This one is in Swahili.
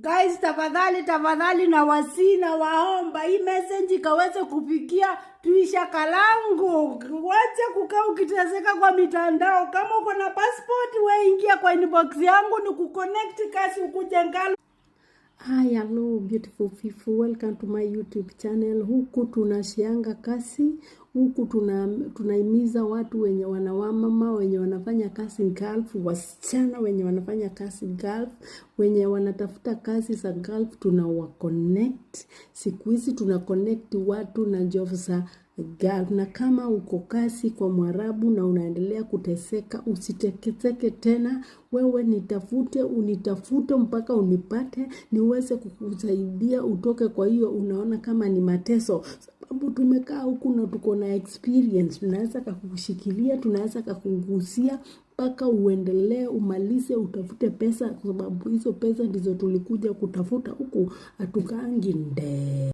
Guys, tafadhali na wasina waomba hii message kaweze kufikia Tuisha Kalangu. Wacha kukaa ukiteseka kwa mitandao. Kama uko na passport wewe ingia kwa inbox yangu ni kuconnect kasi ukuje Ngalo. Hi, hello beautiful people, welcome to my YouTube channel. Huku tunashianga kasi, huku tunaimiza watu wenye wanawamama, wenye wanafanya kasi Gulf, wasichana wenye wanafanya kasi Gulf, wenye wanatafuta kasi za Gulf, tunawaconnect. Siku hizi tunaconnect watu na jobs za Gulf. Na kama uko kasi kwa Mwarabu na unaendelea kuteseka, usiteketeke tena. Wewe unitafute mpaka unipate, niweze kukusaidia utoke kwa hiyo unaona kama ni mateso. Sababu tumekaa huku na tuko na experience, tunaweza kukushikilia, tunaweza kukugusia mpaka uendelee, umalize, utafute pesa, kwa sababu hizo pesa ndizo tulikuja kutafuta huku, hatukaangi nde.